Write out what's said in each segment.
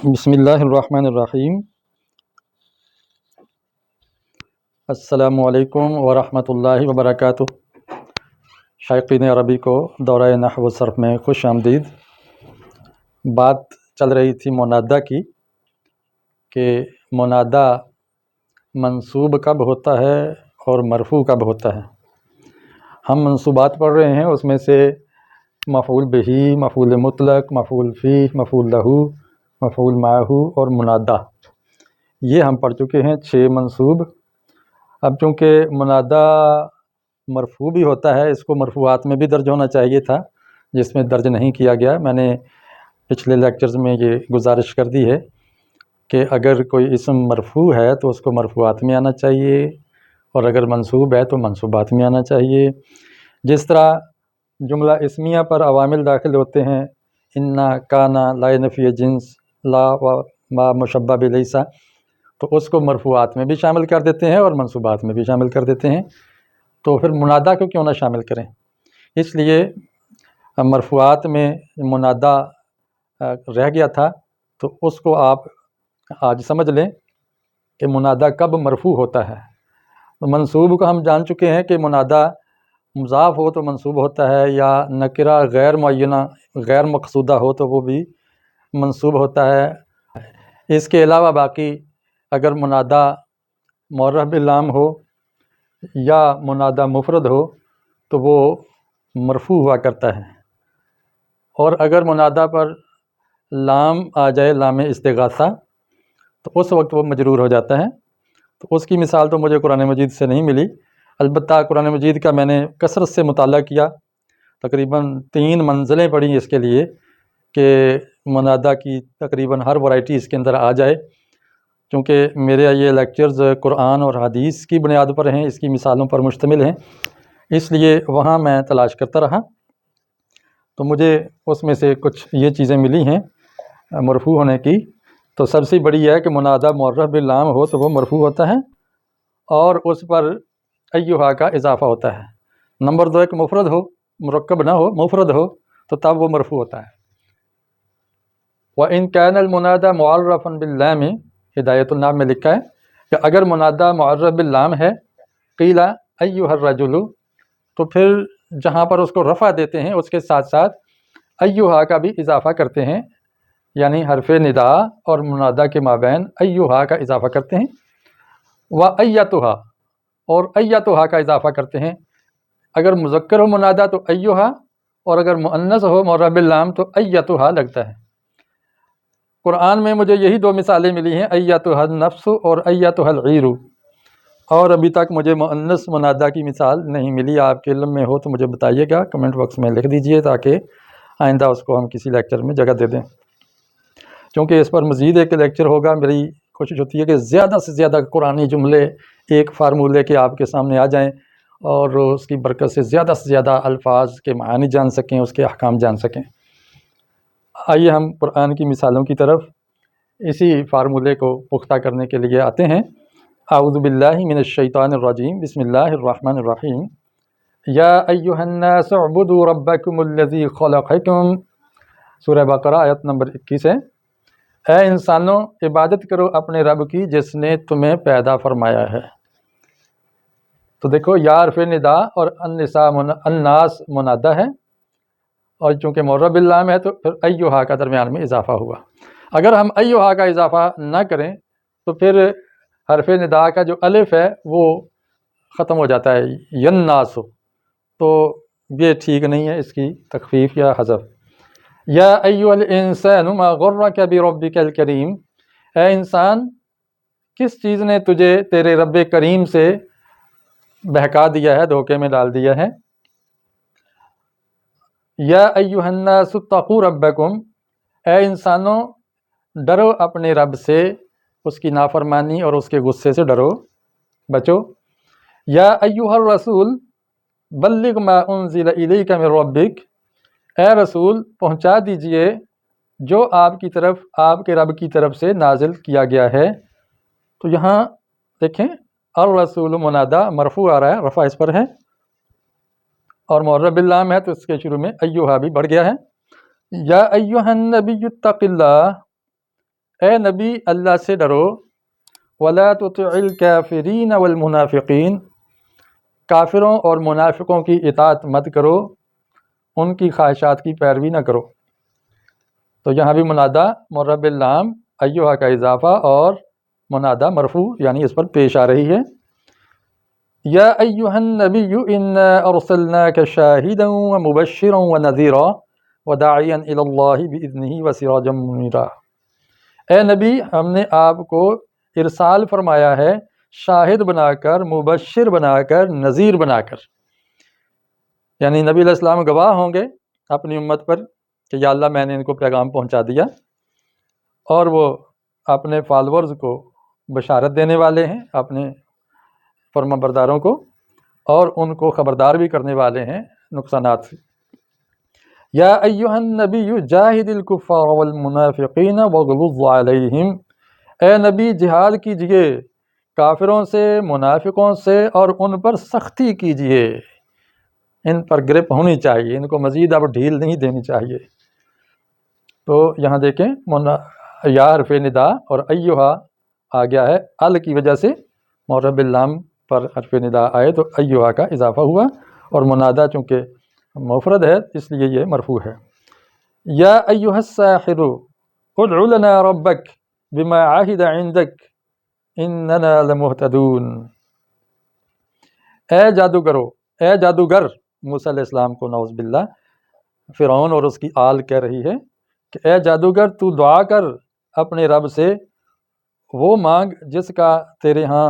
بسم اللہ الرحمن الرحیم۔ السلام علیکم ورحمۃ اللہ وبرکاتہ۔ شائقین عربی کو دورہ نحو و صرف میں خوش آمدید۔ بات چل رہی تھی منادہ کی کہ منادہ منصوب کب ہوتا ہے اور مرفوع کب ہوتا ہے۔ ہم منصوبات پڑھ رہے ہیں، اس میں سے مفعول بہی، مفعول مطلق، مفعول فیہ، مفعول لہو، مفعول معہ اور منادہ، یہ ہم پڑھ چکے ہیں 6 منصوب۔ اب چونکہ منادہ مرفوع بھی ہوتا ہے، اس کو مرفوعات میں بھی درج ہونا چاہیے تھا، جس میں درج نہیں کیا گیا۔ میں نے پچھلے لیکچرز میں یہ گزارش کر دی ہے کہ اگر کوئی اسم مرفوع ہے تو اس کو مرفوعات میں آنا چاہیے، اور اگر منصوب ہے تو منصوبات میں آنا چاہیے۔ جس طرح جملہ اسمیہ پر عوامل داخل ہوتے ہیں، انا، کانا، لا نفی جنس، لا و ما مشبہ بلیسا، تو اس کو مرفوعات میں بھی شامل کر دیتے ہیں اور منصوبات میں بھی شامل کر دیتے ہیں۔ تو پھر منادہ کو کیوں نہ شامل کریں؟ اس لیے مرفوعات میں منادہ رہ گیا تھا، تو اس کو آپ آج سمجھ لیں کہ منادہ کب مرفوع ہوتا ہے۔ منصوب کو ہم جان چکے ہیں کہ منادہ مضاف ہو تو منصوب ہوتا ہے، یا نکرہ غیر معینہ غیر مقصودہ ہو تو وہ بھی منصوب ہوتا ہے۔ اس کے علاوہ باقی اگر منادہ معرف باللام ہو یا منادہ مفرد ہو تو وہ مرفوع ہوا کرتا ہے، اور اگر منادہ پر لام آ جائے، لام استغاثہ، تو اس وقت وہ مجرور ہو جاتا ہے۔ تو اس کی مثال تو مجھے قرآن مجید سے نہیں ملی، البتہ قرآن مجید کا میں نے کثرت سے مطالعہ کیا، تقریباً 3 منزلیں پڑھیں اس کے لیے کہ منادہ کی تقریباً ہر ورائٹی اس کے اندر آ جائے۔ چونکہ میرے یہ لیکچرز قرآن اور حدیث کی بنیاد پر ہیں، اس کی مثالوں پر مشتمل ہیں، اس لیے وہاں میں تلاش کرتا رہا، تو مجھے اس میں سے کچھ یہ چیزیں ملی ہیں مرفوع ہونے کی۔ تو سب سے بڑی یہ ہے کہ منادہ معرف باللام ہو تو وہ مرفوع ہوتا ہے، اور اس پر ایھا کا اضافہ ہوتا ہے۔ نمبر 2 ایک مفرد ہو، مرکب نہ ہو، مفرد ہو تو تب وہ مرفوع ہوتا ہے۔ وَإِن كَانَ الْمُنَادَى مُعَرَّفًا بِاللَّامِ، ہدایت النام میں لکھا ہے کہ اگر منادہ معرف باللام ہے، قیل ایھا الرجل، تو پھر جہاں پر اس کو رفع دیتے ہیں اس کے ساتھ ساتھ ایھا کا بھی اضافہ کرتے ہیں، یعنی حرف ندا اور منادہ کے مابین ایھا کا اضافہ کرتے ہیں۔ وَأَيَّتُھا، اور ایتھا کا اضافہ کرتے ہیں۔ اگر مذکر ہو منادہ تو ایھا، اور اگر مؤنث ہو معرف باللام تو ایتھا لگتا ہے۔ قرآن میں مجھے یہی 2 مثالیں ملی ہیں، ایتھا النفس اور ایتھا العیر، اور ابھی تک مجھے مؤنث منادہ کی مثال نہیں ملی۔ آپ کے علم میں ہو تو مجھے بتائیے گا، کمنٹ باکس میں لکھ دیجئے تاکہ آئندہ اس کو ہم کسی لیکچر میں جگہ دے دیں۔ چونکہ اس پر مزید ایک لیکچر ہوگا، میری کوشش ہوتی ہے کہ زیادہ سے زیادہ قرآنی جملے ایک فارمولے کے آپ کے سامنے آ جائیں، اور اس کی برکت سے زیادہ الفاظ کے معانی جان سکیں، اس کے احکام جان سکیں۔ آئیے ہم قرآن کی مثالوں کی طرف اسی فارمولے کو پختہ کرنے کے لیے آتے ہیں۔ اعوذ باللہ من الشیطان الرجیم، بسم اللہ الرحمن الرحیم۔ یا ایھا الناس اعبدوا ربکم الذی خلقکم، سورہ بقرہ آیت نمبر 21 ہے۔ اے انسانوں، عبادت کرو اپنے رب کی جس نے تمہیں پیدا فرمایا ہے۔ تو دیکھو، یا حرف ندا اور الناس منادہ ہے، اور چونکہ معرف باللام ہے تو پھر ایھا کا درمیان میں اضافہ ہوا۔ اگر ہم ایھا کا اضافہ نہ کریں تو پھر حرف ندا کا جو الف ہے وہ ختم ہو جاتا ہے، یناس، تو یہ ٹھیک نہیں ہے، اس کی تخفیف یا حذف۔ یا ایھا الانسان ما غرک بربک الکریم، اے انسان، کس چیز نے تجھے تیرے رب کریم سے بہکا دیا ہے، دھوکے میں ڈال دیا ہے۔ یا ایھا الناس اتقوا ربکم، اے انسانوں ڈرو اپنے رب سے، اس کی نافرمانی اور اس کے غصے سے ڈرو، بچو۔ یا ایھا الرسول بلغ ما انزل الیک من ربک، اے رسول پہنچا دیجئے جو آپ کی طرف، آپ کے رب کی طرف سے نازل کیا گیا ہے۔ تو یہاں دیکھیں، الرسول منادہ مرفوع آ رہا ہے، رفع اس پر ہے، اور معرف باللام ہے تو اس کے شروع میں ایھا بھی بڑھ گیا ہے۔ یا ایھا النبی اتق اللہ، اے نبی اللہ سے ڈرو، وَلَا تُطِعِ الْكَافِرِينَ وَالْمُنَافِقِينَ، کافروں اور منافقوں کی اطاعت مت کرو، ان کی خواہشات کی پیروی نہ کرو۔ تو یہاں بھی منادہ مرب اللام ایہا کا اضافہ اور منادہ مرفوع یعنی اس پر پیش آ رہی ہے۔ یا ایہا النبی انا ارسلناک شاہدا ومبشرا ونذیرا وداعیا الی اللہ باذنہ وسراجا منیرا، اے نبی ہم نے آپ کو ارسال فرمایا ہے شاہد بنا کر، مبشر بنا کر، نذیر بنا کر، یعنی نبی علیہ السلام گواہ ہوں گے اپنی امت پر کہ یا اللہ میں نے ان کو پیغام پہنچا دیا، اور وہ اپنے فالورز کو بشارت دینے والے ہیں، اپنے فرما برداروں کو، اور ان کو خبردار بھی کرنے والے ہیں نقصانات سے۔ یا ایہا النبی جاہد الکفار والمنافقین واغلظ علیہم، اے نبی جہاد کیجئے کافروں سے، منافقوں سے، اور ان پر سختی کیجئے، ان پر گرپ ہونی چاہیے، ان کو مزید اب ڈھیل نہیں دینی چاہیے۔ تو یہاں دیکھیں یا حرف ندا اور ایہا آ گیا ہے، ال کی وجہ سے مرب اللام پر حرف ندا آئے تو ایہا کا اضافہ ہوا، اور منادہ چونکہ مفرد ہے اس لیے یہ مرفوع ہے۔ یا ایہا الساحر ادع لنا ربک بما عہد عندک اننا لمہتدون، اے جادوگرو، اے جادوگر، موسیٰ علیہ السلام کو نعوذ باللہ فرعون اور اس کی آل کہہ رہی ہے کہ اے جادوگر تو دعا کر اپنے رب سے، وہ مانگ جس کا تیرے ہاں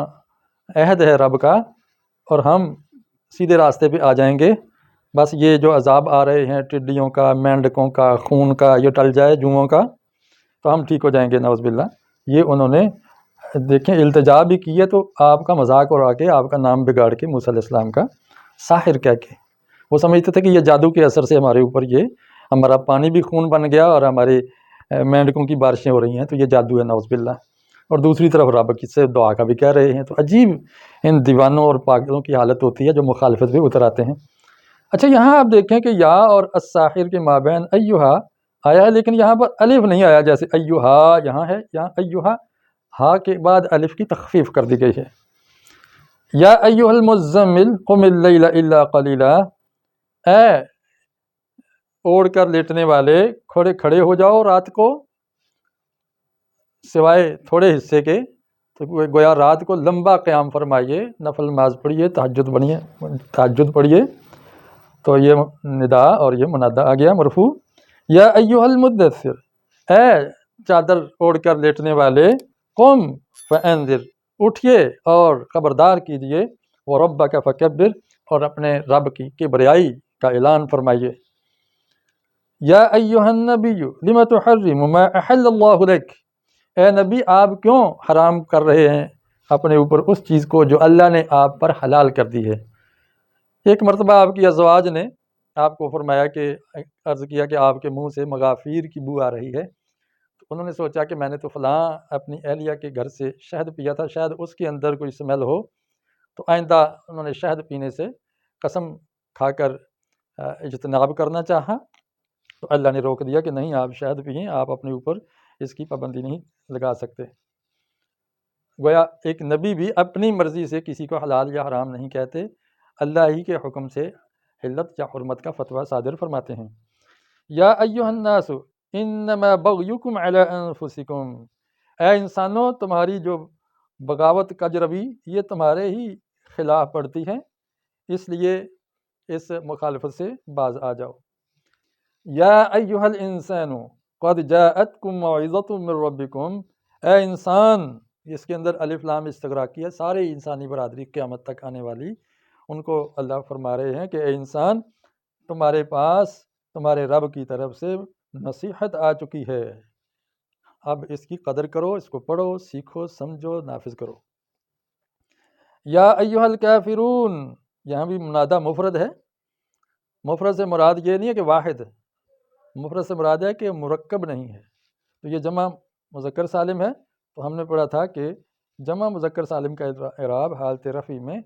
عہد ہے رب کا، اور ہم سیدھے راستے پہ آ جائیں گے۔ بس یہ جو عذاب آ رہے ہیں ٹڈیوں کا، مینڈکوں کا، خون کا، یہ ٹل جائے جوؤں کا، تو ہم ٹھیک ہو جائیں گے نعوذ باللہ۔ یہ انہوں نے دیکھیں التجا بھی کی ہے، تو آپ کا مذاق اڑا کے، آپ کا نام بگاڑ کے موسیٰ علیہ السلام کا ساحر کہہ کے، وہ سمجھتے تھے کہ یہ جادو کے اثر سے ہمارے اوپر یہ ہمارا پانی بھی خون بن گیا اور ہمارے مینڈکوں کی بارشیں ہو رہی ہیں، تو یہ جادو ہے نعوذ باللہ، اور دوسری طرف رب کی سے دعا کا بھی کہہ رہے ہیں۔ تو عجیب ان دیوانوں اور پاگلوں کی حالت ہوتی ہے جو مخالفت پہ اتر آتے ہیں۔ اچھا یہاں آپ دیکھیں کہ یا اور الساحر کے مابین ایہا آیا ہے، لیکن یہاں پر الف نہیں آیا جیسے ایہا یہاں ہے، یہاں ایہا ہا کے بعد الف کی تخفیف کر دی گئی ہے۔ یا ایہا المزمل قم اللیل الا قلیلا، اے اوڑھ کر لیٹنے والے کھڑے ہو جاؤ رات کو سوائے تھوڑے حصے کے، تو گویا رات کو لمبا قیام فرمائیے، نفل نماز پڑھیے، تہجد پڑھیے، تو یہ ندا اور یہ منادہ آ گیا مرفوع۔ یا ایہا المدثر، اے چادر اوڑھ کر لیٹنے والے، قم فانذر، اٹھیے اور خبردار کیجیے، وربک فکبر، اور اپنے رب کی کبریائی کا اعلان فرمائیے۔ یا ایہا النبی لم تحرم ما احل اللہ لک، اے نبی آپ کیوں حرام کر رہے ہیں اپنے اوپر اس چیز کو جو اللہ نے آپ پر حلال کر دی ہے۔ ایک مرتبہ آپ کی ازواج نے آپ کو فرمایا کہ عرض کیا کہ آپ کے منہ سے مغافیر کی بو آ رہی ہے، تو انہوں نے سوچا کہ میں نے تو فلاں اپنی اہلیہ کے گھر سے شہد پیا تھا، شاید اس کے اندر کوئی اسمیل ہو، تو آئندہ انہوں نے شہد پینے سے قسم کھا کر اجتناب کرنا چاہا، تو اللہ نے روک دیا کہ نہیں آپ شہد پئیں، آپ اپنے اوپر اس کی پابندی نہیں لگا سکتے۔ گویا ایک نبی بھی اپنی مرضی سے کسی کو حلال یا حرام نہیں کہتے، اللہ ہی کے حکم سے حلت یا حرمت کا فتویٰ صادر فرماتے ہیں۔ یا ایہا الناس انما بغیکم علی انفسکم، اے انسانوں تمہاری جو بغاوت کجروی یہ تمہارے ہی خلاف پڑتی ہے، اس لیے اس مخالفت سے باز آ جاؤ۔ یا ایہا الانسان قد جاءتکم موعظۃ من ربکم، اے انسان، اس کے اندر الف لام استغراقی ہے، سارے انسانی برادری قیامت تک آنے والی، ان کو اللہ فرما رہے ہیں کہ اے انسان تمہارے پاس تمہارے رب کی طرف سے نصیحت آ چکی ہے، اب اس کی قدر کرو، اس کو پڑھو، سیکھو، سمجھو، نافذ کرو۔ یا ایہا الکافرون، یہاں بھی منادہ مفرد ہے، مفرد سے مراد یہ نہیں ہے کہ واحد، مفرد سے مراد ہے کہ مرکب نہیں ہے، تو یہ جمع مذکر سالم ہے، تو ہم نے پڑھا تھا کہ جمع مذکر سالم کا اعراب حالت رفع میں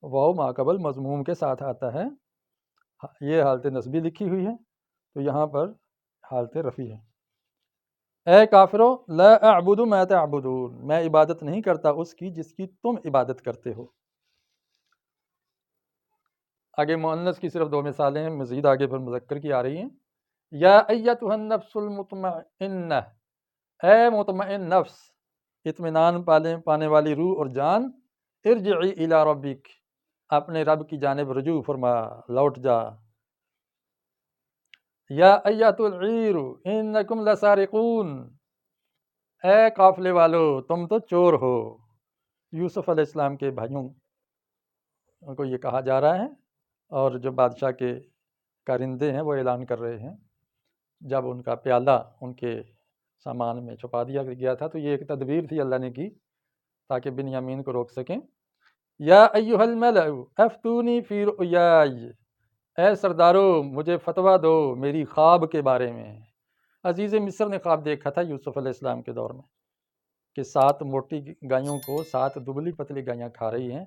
واو ما قبل مضموم کے ساتھ آتا ہے، یہ حالت نصبی لکھی ہوئی ہے، تو یہاں پر حالت رفع ہے۔ اے کافرو لا اعبد ما تعبدون، میں عبادت نہیں کرتا اس کی جس کی تم عبادت کرتے ہو۔ آگے مؤنث کی صرف 2 مثالیں ہیں، مزید آگے پھر مذکر کی آ رہی ہیں۔ یا ایتھا النفس المطمئنہ، اے مطمئن نفس، اطمینان پانے والی روح اور جان، ارجعی الی ربک، اپنے رب کی جانب رجوع فرما، لوٹ جا۔ یا ایتھا العیر انکم لسارقون، اے قافلے والو تم تو چور ہو۔ یوسف علیہ السلام کے بھائیوں کو یہ کہا جا رہا ہے، اور جو بادشاہ کے کارندے ہیں وہ اعلان کر رہے ہیں۔ جب ان کا پیالہ ان کے سامان میں چھپا دیا گیا تھا تو یہ ایک تدبیر تھی اللہ نے کی تاکہ بنیامین کو روک سکیں۔ یا ایھا الملأ افتونی فی رؤیای، اے سردارو مجھے فتویٰ دو میری خواب کے بارے میں۔ عزیز مصر نے خواب دیکھا تھا یوسف علیہ السلام کے دور میں کہ 7 موٹی گایوں کو 7 دبلی پتلی گایاں کھا رہی ہیں،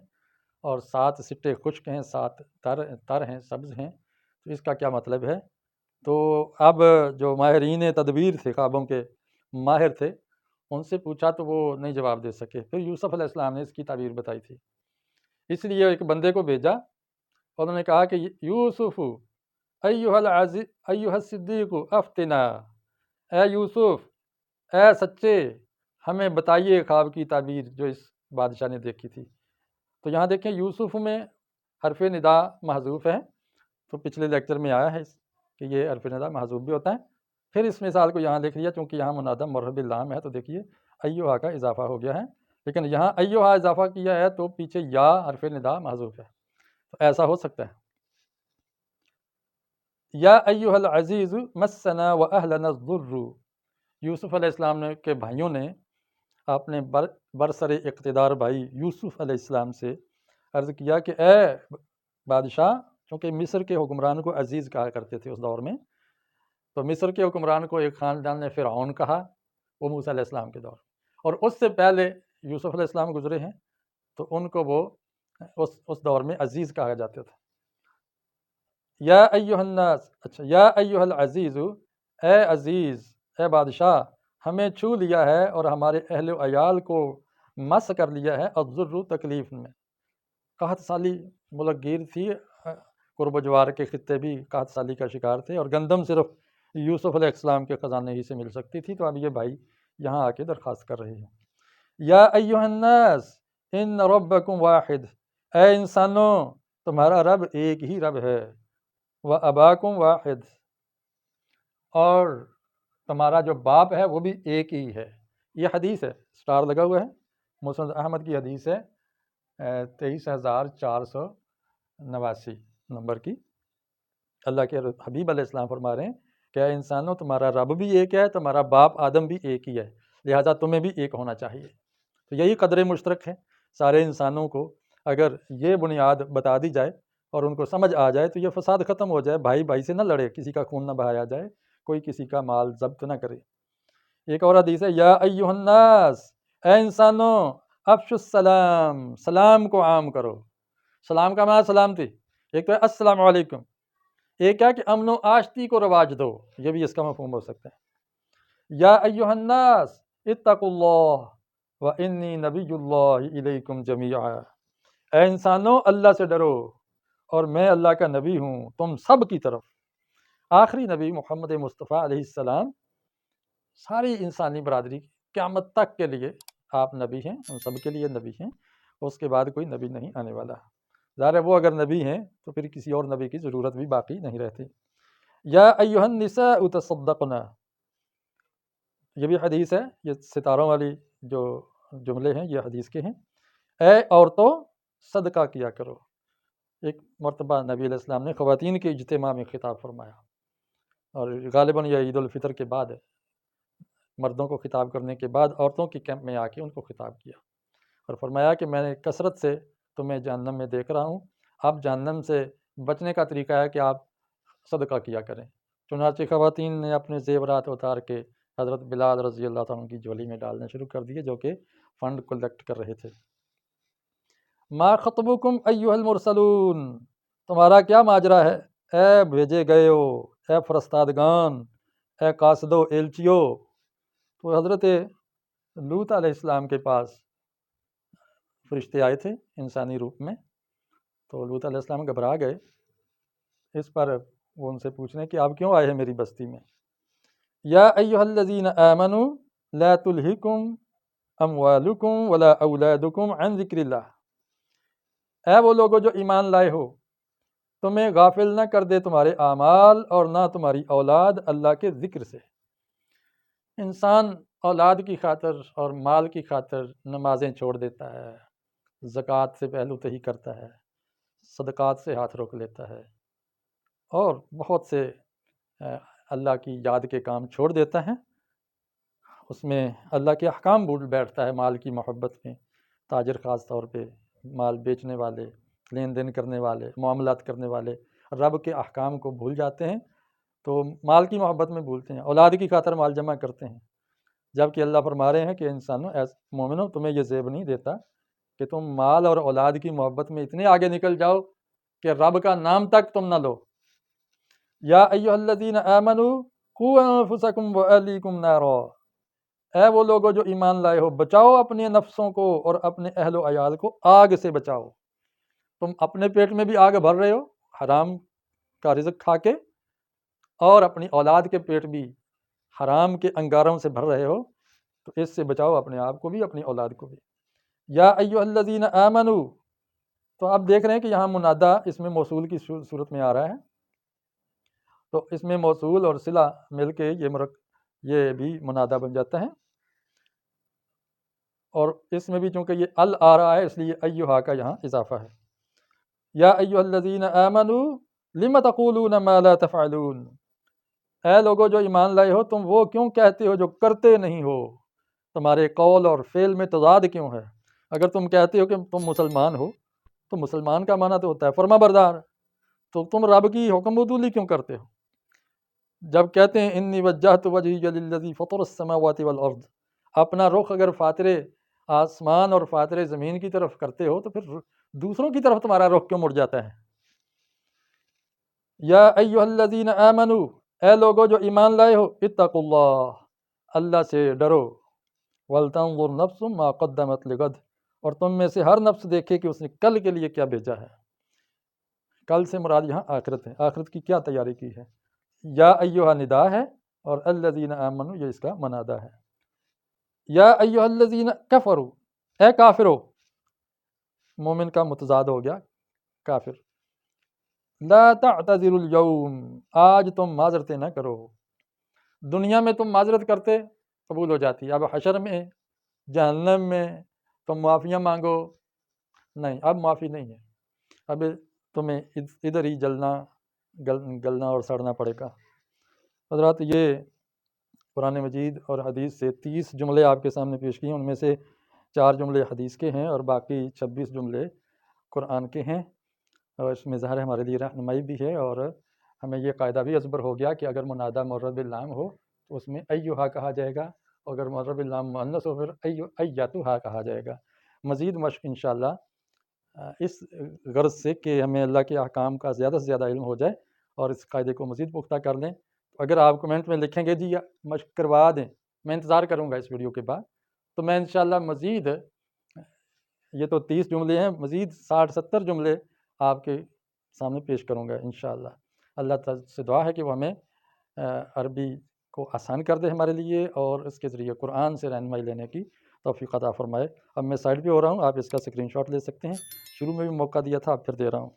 اور 7 سٹے خشک ہیں، 7 تر ہیں، سبز ہیں۔ تو اس کا کیا مطلب ہے؟ تو اب جو ماہرین تدبیر تھے، خوابوں کے ماہر تھے، ان سے پوچھا تو وہ نہیں جواب دے سکے۔ پھر یوسف علیہ السلام نے اس کی تعبیر بتائی تھی، اس لیے ایک بندے کو بھیجا، اور انہوں نے کہا کہ یوسف ایھا الصدیق افتنا، اے یوسف، اے سچے، ہمیں بتائیے خواب کی تعبیر جو اس بادشاہ نے دیکھی تھی۔ تو یہاں دیکھیں یوسف میں حرف ندا محذوف ہے، تو پچھلے لیکچر میں آیا ہے کہ یہ حرف ندا محذوف بھی ہوتا ہے۔ پھر اس مثال کو یہاں لکھ لیا چونکہ یہاں منادہ مرحب اللام ہے، تو دیکھیے ایھا کا اضافہ ہو گیا ہے، لیکن یہاں ایھا اضافہ کیا ہے تو پیچھے یا حرف ندا محذوف ہے، تو ایسا ہو سکتا ہے۔ یا ایھا العزیز مسنا واہلنا الضر، یوسف علیہ السلام کے بھائیوں نے اپنے برسر اقتدار بھائی یوسف علیہ السلام سے عرض کیا کہ اے بادشاہ، چونکہ مصر کے حکمران کو عزیز کہا کرتے تھے اس دور میں، تو مصر کے حکمران کو ایک خاندان نے فرعون کہا، وہ موسیٰ علیہ السلام کے دور، اور اس سے پہلے یوسف علیہ السلام گزرے ہیں، تو ان کو وہ اس دور میں عزیز کہا جاتا تھا۔ یا ایھا الناس، اچھا، یا ایھا العزیز، اے عزیز، اے بادشاہ، ہمیں چھو لیا ہے اور ہمارے اہل و عیال کو مس کر لیا ہے الضر، تکلیف میں۔ قحط سالی ملک گیر تھی، قرب و جوار کے خطے بھی قحط سالی کا شکار تھے، اور گندم صرف یوسف علیہ السلام کے خزانے ہی سے مل سکتی تھی، تو اب یہ بھائی یہاں آ کے درخواست کر رہے ہیں۔ یا ایھا الناس ان ربکم واحد، اے انسانوں تمہارا رب ایک ہی رب ہے، واباکم واحد، اور تمہارا جو باپ ہے وہ بھی ایک ہی ہے۔ یہ حدیث ہے، سٹار لگا ہوا ہے، مسند احمد کی حدیث ہے، 23,489 نمبر کی۔ اللہ کے حبیب علیہ السلام فرما رہے ہیں کہ اے انسانوں تمہارا رب بھی ایک ہے، تمہارا باپ آدم بھی ایک ہی ہے، لہٰذا تمہیں بھی ایک ہونا چاہیے۔ تو یہی قدر مشترک ہے سارے انسانوں کو، اگر یہ بنیاد بتا دی جائے اور ان کو سمجھ آ جائے تو یہ فساد ختم ہو جائے، بھائی بھائی سے نہ لڑے، کسی کا خون نہ بہایا جائے، کوئی کسی کا مال ضبط نہ کرے۔ ایک اور حدیث ہے، یا ایھا الناس، اے انسانوں، افشوا السلام، سلام کو عام کرو۔ سلام کا معنی سلامتی، ایک تو ہے السلام علیکم، ایک ہے کہ امن و آشتی کو رواج دو، یہ بھی اس کا مفہوم ہو سکتا ہے۔ یا ایھا الناس اتقوا اللہ وانی نبی اللہ الیکم جمیعا، اے انسانوں اللہ سے ڈرو اور میں اللہ کا نبی ہوں تم سب کی طرف۔ آخری نبی محمد مصطفیٰ علیہ السلام ساری انسانی برادری قیامت تک کے لیے آپ نبی ہیں، ان سب کے لیے نبی ہیں، اس کے بعد کوئی نبی نہیں آنے والا۔ ظاہر ہے وہ اگر نبی ہیں تو پھر کسی اور نبی کی ضرورت بھی باقی نہیں رہتی۔ یا ایھا النساء تصدقنا، یہ بھی حدیث ہے، یہ ستاروں والی جو جملے ہیں یہ حدیث کے ہیں۔ اے عورتوں صدقہ کیا کرو۔ ایک مرتبہ نبی علیہ السلام نے خواتین کے اجتماع میں خطاب فرمایا، اور غالباً یہ عید الفطر کے بعد ہے، مردوں کو خطاب کرنے کے بعد عورتوں کے کیمپ میں آ کے ان کو خطاب کیا، اور فرمایا کہ میں نے کثرت سے تمہیں جہنم میں دیکھ رہا ہوں، اب جہنم سے بچنے کا طریقہ ہے کہ آپ صدقہ کیا کریں۔ چنانچہ خواتین نے اپنے زیورات اتار کے حضرت بلال رضی اللہ عنہ کی جھولی میں ڈالنے شروع کر دیے، جو کہ فنڈ کلیکٹ کر رہے تھے۔ ما خطبکم ایھا المرسلون، تمہارا کیا ماجرا ہے اے بھیجے گئے ہو، اے فرستادگان، اے قاصدو ایلچیو، تو حضرت لوط علیہ السلام کے پاس فرشتے آئے تھے انسانی روپ میں، تو لوط علیہ السلام گھبرا گئے اس پر وہ ان سے پوچھنے کہ آپ کیوں آئے ہیں میری بستی میں؟ یا ایھا الذین آمنوا لا تلہکم اموالکم ولا اولادکم عن ذکر اللہ، اے وہ لوگوں جو ایمان لائے ہو، تمہیں غافل نہ کر دے تمہارے اعمال اور نہ تمہاری اولاد اللہ کے ذکر سے۔ انسان اولاد کی خاطر اور مال کی خاطر نمازیں چھوڑ دیتا ہے، زکوٰۃ سے پہلو تہی کرتا ہے، صدقات سے ہاتھ روک لیتا ہے، اور بہت سے اللہ کی یاد کے کام چھوڑ دیتا ہے، اس میں اللہ کے احکام بھول بیٹھتا ہے مال کی محبت میں۔ تاجر خاص طور پہ، مال بیچنے والے، لین دین کرنے والے، معاملات کرنے والے رب کے احکام کو بھول جاتے ہیں، تو مال کی محبت میں بھولتے ہیں، اولاد کی خاطر مال جمع کرتے ہیں، جبکہ اللہ فرما رہے ہیں کہ انسانوں مومنوں تمہیں یہ زیب نہیں دیتا کہ تم مال اور اولاد کی محبت میں اتنے آگے نکل جاؤ کہ رب کا نام تک تم نہ لو۔ یا ایھا الذین آمنوا قوا انفسکم واہلیکم نارا، اے وہ لوگوں جو ایمان لائے ہو، بچاؤ اپنے نفسوں کو اور اپنے اہل و عیال کو آگ سے بچاؤ۔ تم اپنے پیٹ میں بھی آگ بھر رہے ہو حرام کا رزق کھا کے، اور اپنی اولاد کے پیٹ بھی حرام کے انگاروں سے بھر رہے ہو، تو اس سے بچاؤ اپنے آپ کو بھی، اپنی اولاد کو بھی۔ یا ایھا الذین آمنوا، تو آپ دیکھ رہے ہیں کہ یہاں منادہ اس میں موصول کی صورت میں آ رہا ہے، تو اس میں موصول اور صلہ مل کے یہ بھی منادہ بن جاتا ہے، اور اس میں بھی چونکہ یہ ال آ رہا ہے اس لیے ایھا کا یہاں اضافہ ہے۔ یا ایھا الذین آمنوا لم تقولون ما لا تفعلون، اے لوگو جو ایمان لائے ہو، تم وہ کیوں کہتے ہو جو کرتے نہیں ہو؟ تمہارے قول اور فعل میں تضاد کیوں ہے؟ اگر تم کہتے ہو کہ تم مسلمان ہو، تو مسلمان کا معنی تو ہوتا ہے فرما بردار، تو تم رب کی حکم عدولی کیوں کرتے ہو؟ جب کہتے ہیں انی وجہت وجہی للذی فطر السماوات والارض، اپنا رخ اگر فاطر آسمان اور فاطر زمین کی طرف کرتے ہو، تو پھر دوسروں کی طرف تمہارا رخ کیوں مڑ جاتا ہے؟ یا ایھا الذین آمنوا، اے لوگو جو ایمان لائے ہو، اتقوا اللہ، اللہ سے ڈرو، ولتنظر نفس ما قدمت لغد، اور تم میں سے ہر نفس دیکھے کہ اس نے کل کے لیے کیا بھیجا ہے۔ کل سے مراد یہاں آخرت ہے، آخرت کی کیا تیاری کی ہے۔ یا ایھا ندا ہے، اور الذین آمنوا یہ اس کا منادہ ہے۔ یا ایھا الذین کفروا، اے کافرو، مومن کا متضاد ہو گیا کافر۔ لا تعتذروا اليوم، آج تم معذرتیں نہ کرو۔ دنیا میں تم معذرت کرتے، قبول ہو جاتی، اب حشر میں، جہنم میں تم معافیاں مانگو، نہیں، اب معافی نہیں ہے، اب تمہیں ادھر ہی گلنا اور سڑنا پڑے گا۔ حضرات، یہ قرآن مجید اور حدیث سے 30 جملے آپ کے سامنے پیش کیے ہیں، ان میں سے 4 جملے حدیث کے ہیں اور باقی 26 جملے قرآن کے ہیں، اور اس میں ظاہر ہمارے لیے رہنمائی بھی ہے، اور ہمیں یہ قاعدہ بھی ازبر ہو گیا کہ اگر منادہ معرب باللام ہو تو اس میں ایھا کہا جائے گا، اور اگر معرب باللام مؤنث ہو پھر ایتھا کہا جائے گا۔ مزید مشق انشاءاللہ اس غرض سے کہ ہمیں اللہ کے احکام کا زیادہ سے زیادہ علم ہو جائے اور اس قاعدے کو مزید پختہ کر لیں۔ اگر آپ کمنٹ میں لکھیں گے جی مشق کروا دیں، میں انتظار کروں گا اس ویڈیو کے بعد، تو میں انشاءاللہ مزید، یہ تو 30 جملے ہیں، مزید 60-70 جملے آپ کے سامنے پیش کروں گا انشاءاللہ۔ اللہ تعالیٰ سے دعا ہے کہ وہ ہمیں عربی کو آسان کر دے ہمارے لیے، اور اس کے ذریعے قرآن سے رہنمائی لینے کی توفیق عطا فرمائے۔ اب میں سائڈ پہ ہو رہا ہوں، آپ اس کا اسکرین شاٹ لے سکتے ہیں، شروع میں بھی موقع دیا تھا، اب پھر دے رہا ہوں۔